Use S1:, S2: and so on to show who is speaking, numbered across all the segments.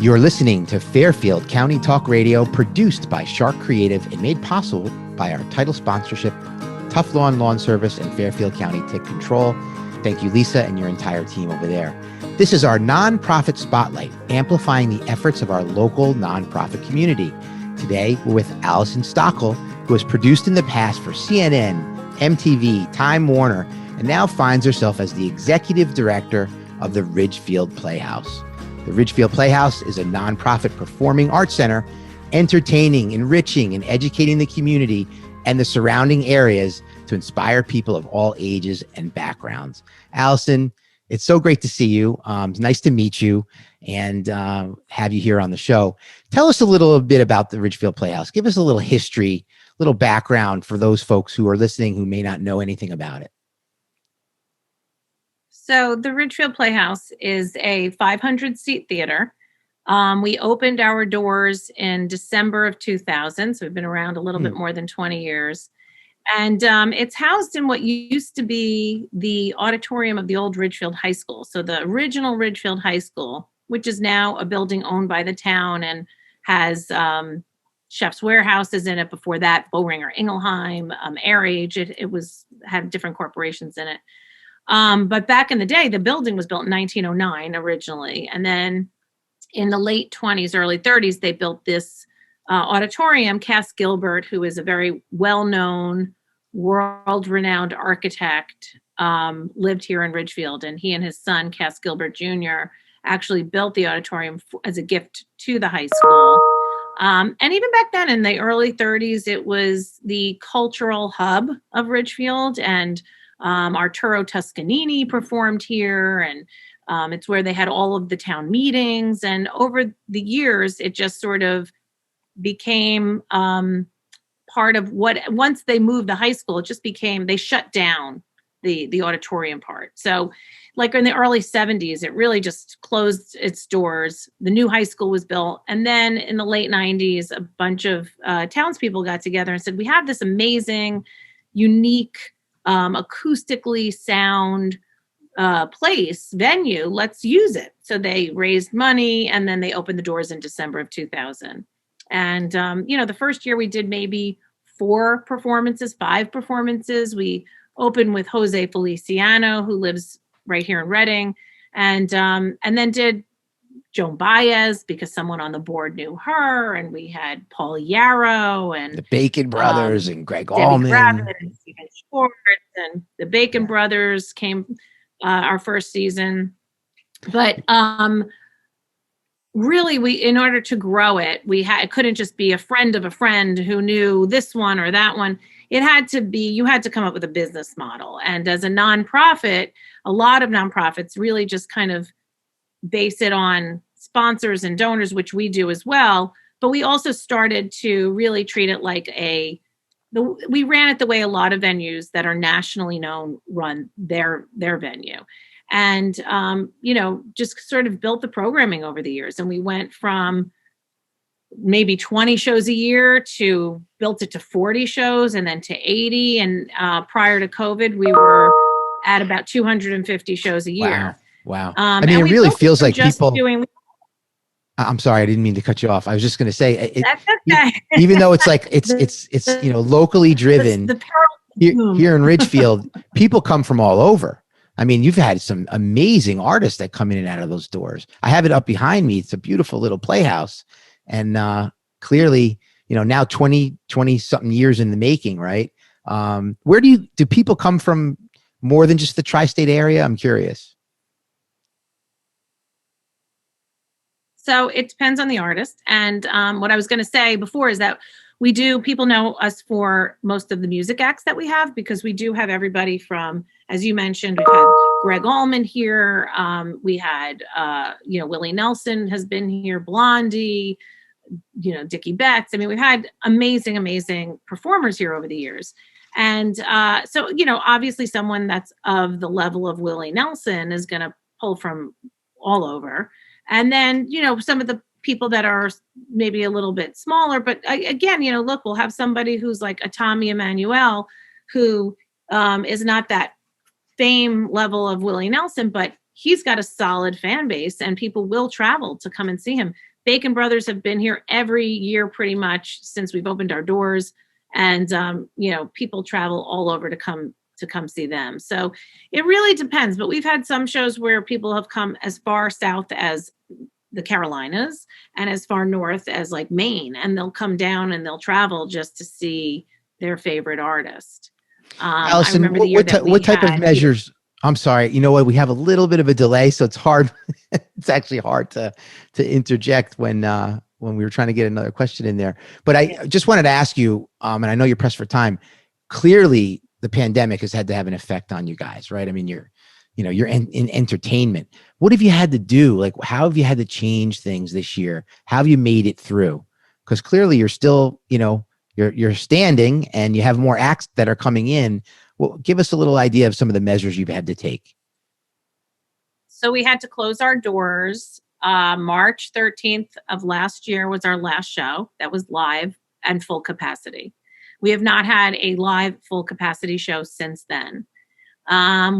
S1: You're listening to Fairfield County Talk Radio, produced by Shark Creative and made possible by our title sponsorship, Tough Lawn Service, and Fairfield County Tick Control. Thank you, Lisa, and your entire team over there. This is our nonprofit spotlight, amplifying the efforts of our local nonprofit community. Today, we're with Allison Stockel, who has produced in the past for CNN, MTV, Time Warner, and now finds herself as the executive director of the Ridgefield Playhouse. The Ridgefield Playhouse is a nonprofit performing arts center, entertaining, enriching, and educating the community and the surrounding areas to inspire people of all ages and backgrounds. Allison, it's so great to see you. It's nice to meet you and have you here on the show. Tell us a little bit about the Ridgefield Playhouse. Give us a little history, little background for those folks who are listening who may not know anything about it.
S2: So the Ridgefield Playhouse is a 500-seat theater. We opened our doors in December of 2000, so we've been around a little bit more than 20 years. And it's housed in what used to be the auditorium of the old Ridgefield High School. So the original Ridgefield High School, which is now a building owned by the town and has Chef's Warehouses in it. Before that, Boehringer Ingelheim, Air Age, it had different corporations in it. But back in the day, the building was built in 1909 originally. And then in the late 20s, early 30s, they built this auditorium. Cass Gilbert, who is a very well-known, world-renowned architect, lived here in Ridgefield. And he and his son, Cass Gilbert Jr., actually built the auditorium as a gift to the high school. And even back then in the early 30s, it was the cultural hub of Ridgefield, and Arturo Toscanini performed here, and it's where they had all of the town meetings. And over the years, it just sort of became part of what, once they moved the high school, it just became, they shut down the auditorium part. So like in the early 70s, it really just closed its doors. The new high school was built. And then in the late 90s, a bunch of townspeople got together and said, we have this amazing, unique, acoustically sound venue, let's use it. So they raised money, and then they opened the doors in December of 2000. And, the first year we did maybe 5 performances. We opened with Jose Feliciano, who lives right here in Reading, and then did Joan Baez because someone on the board knew her, and we had Paul Yarrow and
S1: the Bacon Brothers and Greg Allman
S2: and Stephen Schwartz, and the Bacon Brothers came our first season. But really, in order to grow it, it couldn't just be a friend of a friend who knew this one or that one. It had to be, you had to come up with a business model. And as a nonprofit, a lot of nonprofits really just kind of base it on sponsors and donors, which we do as well. But we also started to really treat it like we ran it the way a lot of venues that are nationally known run their venue. And, just sort of built the programming over the years. And we went from maybe 20 shows a year to built it to 40 shows and then to 80. And prior to COVID, we were at about 250 shows a year.
S1: Wow. I mean, it really feels like people. I'm sorry, I didn't mean to cut you off. I was just going to say,
S2: that's okay.
S1: Even though it's like it's locally driven here in Ridgefield, people come from all over. I mean, you've had some amazing artists that come in and out of those doors. I have it up behind me. It's a beautiful little playhouse, and clearly, now 20 something years in the making, right? Where do people come from? More than just the tri-state area? I'm curious.
S2: So it depends on the artist. And what I was going to say before is that people know us for most of the music acts that we have, because we do have everybody from, as you mentioned, we've had Greg Allman here. We had, Willie Nelson has been here, Blondie, Dickie Betts. I mean, we've had amazing performers here over the years. And so, obviously someone that's of the level of Willie Nelson is going to pull from all over. And then, some of the people that are maybe a little bit smaller, but again, look, we'll have somebody who's like a Tommy Emmanuel, who is not that fame level of Willie Nelson, but he's got a solid fan base and people will travel to come and see him. Bacon Brothers have been here every year pretty much since we've opened our doors. And, people travel all over to come see them. So it really depends. But we've had some shows where people have come as far south as the Carolinas and as far north as like Maine, and they'll come down and they'll travel just to see their favorite artist.
S1: Allison, what type of measures? I'm sorry. You know what? We have a little bit of a delay, so it's hard. It's actually hard to interject when we were trying to get another question in there. But I just wanted to ask you, and I know you're pressed for time. Clearly, the pandemic has had to have an effect on you guys, right? I mean, you're in entertainment. What have you had to do? Like, how have you had to change things this year? How have you made it through? Because clearly, you're still, you're standing, and you have more acts that are coming in. Well, give us a little idea of some of the measures you've had to take.
S2: So we had to close our doors. March 13th of last year was our last show that was live and full capacity. We have not had a live full capacity show since then.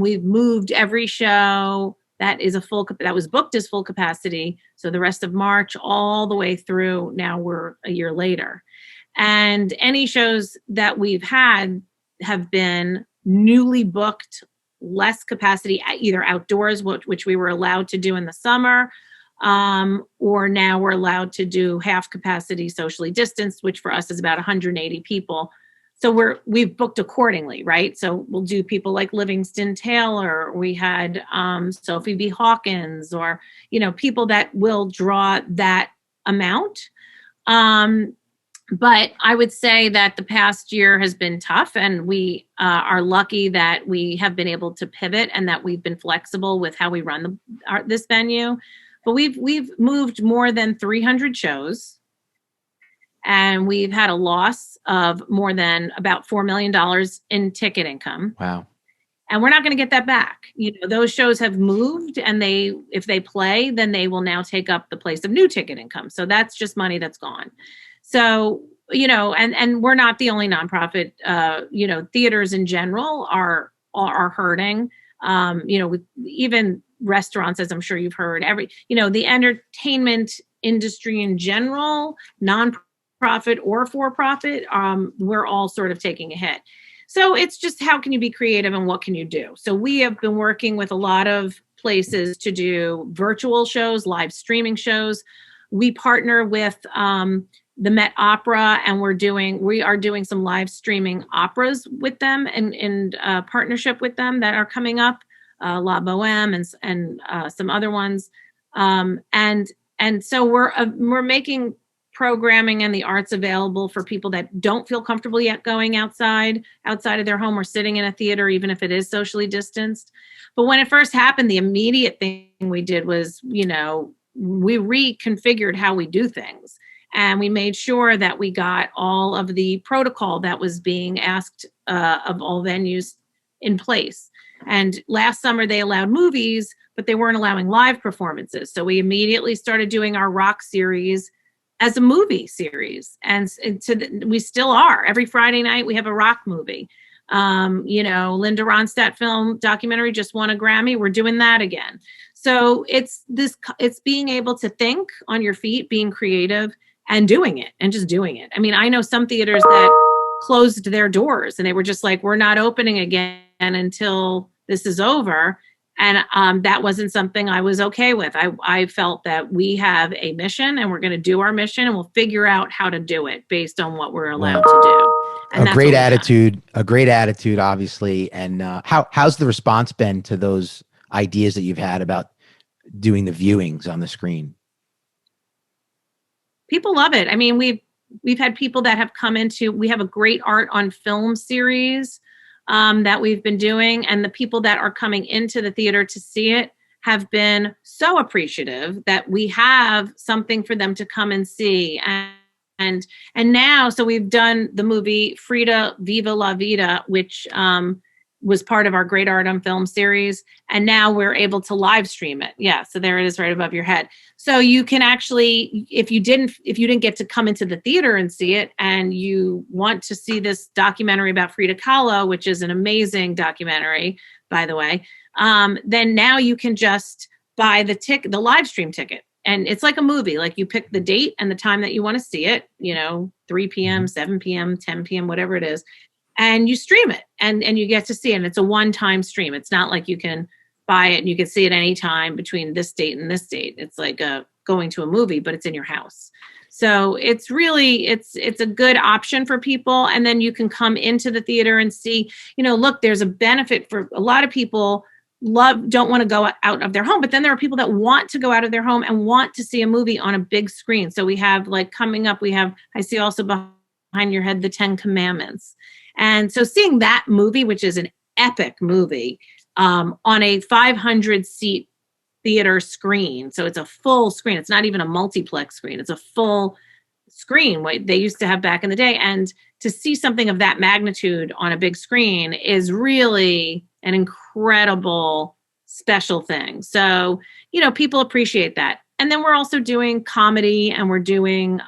S2: We've moved every show that was booked as full capacity. So the rest of March all the way through now we're a year later. And any shows that we've had have been newly booked, less capacity, either outdoors, which we were allowed to do in the summer, or now we're allowed to do half capacity socially distanced, which for us is about 180 people. So we've booked accordingly, right? So we'll do people like Livingston Taylor. We had Sophie B. Hawkins, or people that will draw that amount. But I would say that the past year has been tough, and we are lucky that we have been able to pivot and that we've been flexible with how we run this venue. But we've moved more than 300 shows, and we've had a loss of more than about $4 million in ticket income.
S1: Wow.
S2: And we're not going to get that back. Those shows have moved, and if they play, then they will now take up the place of new ticket income. So that's just money that's gone. So, and we're not the only nonprofit, theaters in general are hurting, with even restaurants, as I'm sure you've heard, the entertainment industry in general, nonprofit or for-profit, we're all sort of taking a hit. So it's just, how can you be creative and what can you do? So we have been working with a lot of places to do virtual shows, live streaming shows. We partner with, the Met Opera, and we are doing some live streaming operas with them and in partnership with them that are coming up, La Boheme and some other ones. And so we're making programming and the arts available for people that don't feel comfortable yet going outside of their home or sitting in a theater, even if it is socially distanced. But when it first happened, the immediate thing we did was, we reconfigured how we do things. And we made sure that we got all of the protocol that was being asked of all venues in place. And last summer they allowed movies, but they weren't allowing live performances. So we immediately started doing our rock series as a movie series. And we still are. Every Friday night we have a rock movie. Linda Ronstadt film documentary just won a Grammy. We're doing that again. So it's being able to think on your feet, being creative, and doing it, and just doing it. I mean, I know some theaters that closed their doors and they were just like, we're not opening again until this is over. And that wasn't something I was okay with. I felt that we have a mission, and we're going to do our mission, and we'll figure out how to do it based on what we're allowed to do. And
S1: a great attitude, obviously. And how's the response been to those ideas that you've had about doing the viewings on the screen?
S2: People love it. I mean, we've had people that have come we have a great art on film series that we've been doing, and the people that are coming into the theater to see it have been so appreciative that we have something for them to come and see. And now, so we've done the movie Frida Viva La Vida, which was part of our Great Art on Film series. And now we're able to live stream it. Yeah. So there it is right above your head. So you can actually, if you didn't get to come into the theater and see it, and you want to see this documentary about Frida Kahlo, which is an amazing documentary, by the way, then now you can just buy the live stream ticket. And it's like a movie. Like you pick the date and the time that you want to see it, 3 p.m., 7 p.m., 10 p.m., whatever it is. And you stream it and you get to see it. And it's a one-time stream. It's not like you can buy it and you can see it anytime between this date and this date. It's like going to a movie, but it's in your house. So it's really, it's a good option for people. And then you can come into the theater and see, look, there's a benefit for a lot of people don't want to go out of their home, but then there are people that want to go out of their home and want to see a movie on a big screen. So we have coming up, I see also behind your head, the 10 Commandments. And so seeing that movie, which is an epic movie, on a 500 seat theater screen. So it's a full screen. It's not even a multiplex screen. It's a full screen, what they used to have back in the day. And to see something of that magnitude on a big screen is really an incredible special thing. So, people appreciate that. And then we're also doing comedy, and we're doing,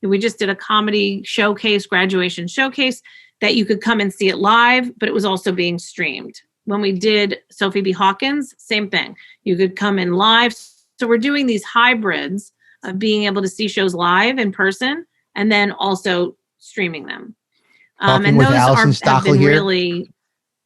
S2: we just did a comedy showcase, graduation showcase, that you could come and see it live, but it was also being streamed. When we did Sophie B. Hawkins, same thing. You could come in live. So we're doing these hybrids of being able to see shows live in person and then also streaming them.
S1: And with Allison
S2: have been
S1: here,
S2: really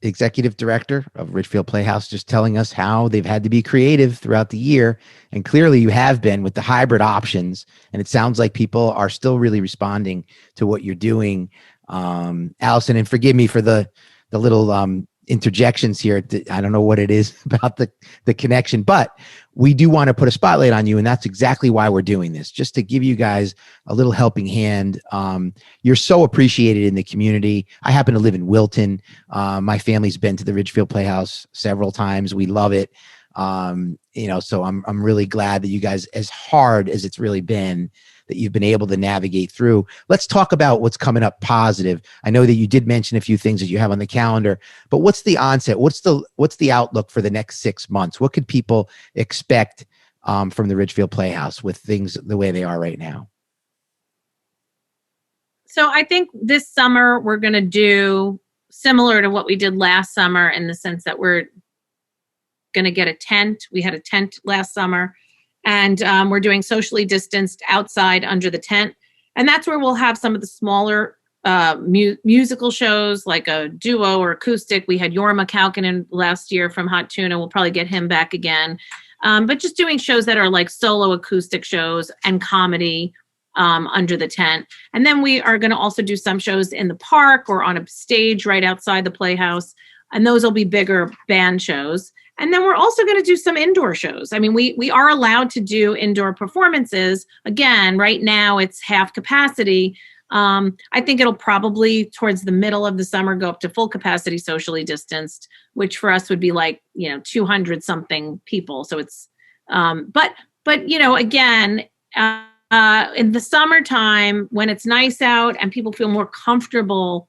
S1: Executive Director of Ridgefield Playhouse, just telling us how they've had to be creative throughout the year. And clearly you have been with the hybrid options. And it sounds like people are still really responding to what you're doing. Allison, and forgive me for the little interjections here. I don't know what it is about the connection, but we do want to put a spotlight on you. And that's exactly why we're doing this, just to give you guys a little helping hand. You're so appreciated in the community. I happen to live in Wilton. My family's been to the Ridgefield Playhouse several times. We love it. So I'm really glad that you guys, as hard as it's really been, that you've been able to navigate through. Let's talk about what's coming up positive. I know that you did mention a few things that you have on the calendar, but what's the onset? What's the outlook for the next 6 months? What could people expect from the Ridgefield Playhouse with things the way they are right now?
S2: So I think this summer we're going to do similar to what we did last summer, in the sense that we're going to get a tent. We had a tent last summer. And we're doing socially distanced outside under the tent. And that's where we'll have some of the smaller musical shows, like a duo or acoustic. We had Jorma Kaukonen last year from Hot Tuna. We'll probably get him back again. But just doing shows that are like solo acoustic shows and comedy under the tent. And then we are going to also do some shows in the park or on a stage right outside the Playhouse. And those will be bigger band shows. And then we're also going to do some indoor shows. I mean, we are allowed to do indoor performances. Again, right now it's half capacity. I think it'll probably towards the middle of the summer go up to full capacity, socially distanced, which for us would be like, 200 something people. So it's, but again, in the summertime when it's nice out and people feel more comfortable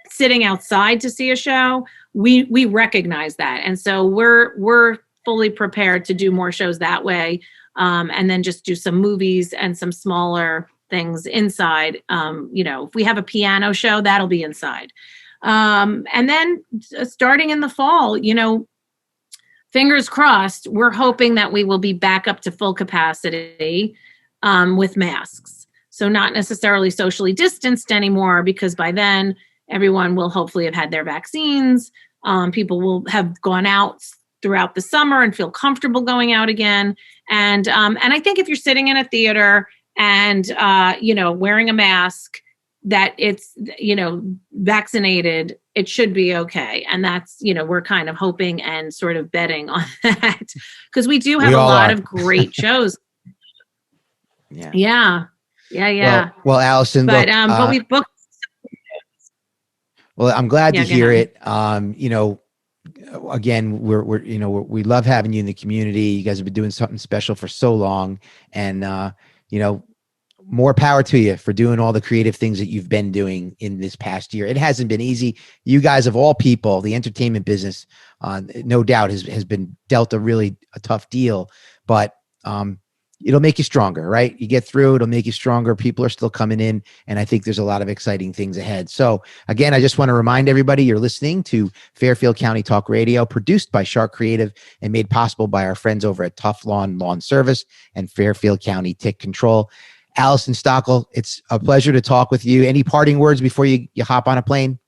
S2: sitting outside to see a show, we recognize that. And so we're fully prepared to do more shows that way. And then just do some movies and some smaller things inside. If we have a piano show, that'll be inside. And then starting in the fall, fingers crossed, we're hoping that we will be back up to full capacity with masks. So not necessarily socially distanced anymore, because by then everyone will hopefully have had their vaccines. People will have gone out throughout the summer and feel comfortable going out again. And I think if you're sitting in a theater and, wearing a mask, that it's, vaccinated, it should be okay. And that's, we're kind of hoping and sort of betting on that, because we do have a lot of great shows. Yeah.
S1: Well, Allison,
S2: but we've booked.
S1: Well, I'm glad to hear it. Again, we love having you in the community. You guys have been doing something special for so long, and more power to you for doing all the creative things that you've been doing in this past year. It hasn't been easy. You guys, of all people, the entertainment business, no doubt has been dealt a tough deal, but it'll make you stronger, right? You get through, it'll make you stronger. People are still coming in, and I think there's a lot of exciting things ahead. So again, I just want to remind everybody you're listening to Fairfield County Talk Radio, produced by Shark Creative and made possible by our friends over at Tough Lawn Lawn Service and Fairfield County Tick Control. Allison Stockel, it's a pleasure to talk with you. Any parting words before you hop on a plane?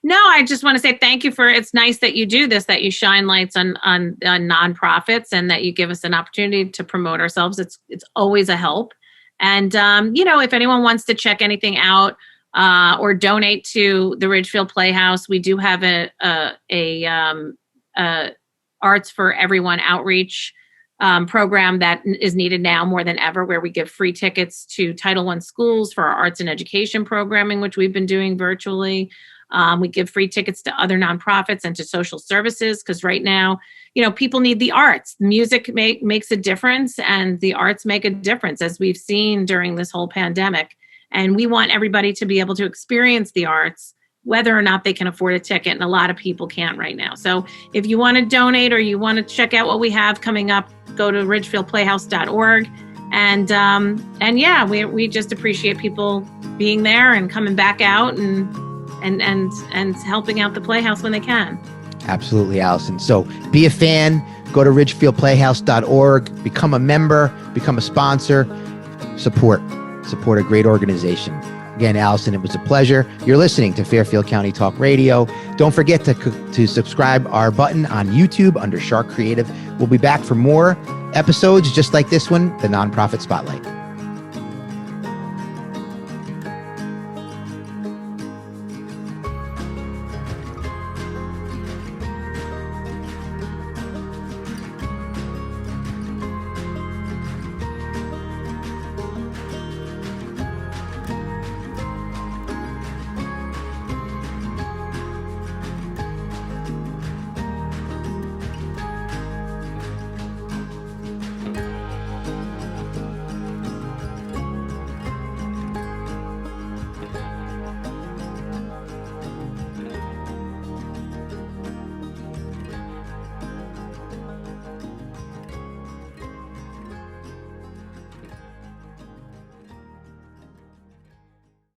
S2: No, I just want to say thank you it's nice that you do this, that you shine lights on nonprofits and that you give us an opportunity to promote ourselves. It's always a help. And, if anyone wants to check anything out or donate to the Ridgefield Playhouse, we do have a Arts for Everyone outreach program that is needed now more than ever, where we give free tickets to Title I schools for our arts and education programming, which we've been doing virtually. We give free tickets to other nonprofits and to social services, because right now, people need the arts. Music makes a difference, and the arts make a difference, as we've seen during this whole pandemic. And we want everybody to be able to experience the arts, whether or not they can afford a ticket. And a lot of people can't right now. So if you want to donate or you want to check out what we have coming up, go to ridgefieldplayhouse.org. And yeah, we just appreciate people being there and coming back out and helping out the Playhouse when they can. Absolutely, Allison. So be a fan, go to ridgefieldplayhouse.org, become a member, become a sponsor, support a great organization. Again, Allison, it was a pleasure. You're listening to Fairfield County Talk Radio. Don't forget to subscribe our button on YouTube under Shark Creative. We'll be back for more episodes just like this one, the Nonprofit Spotlight.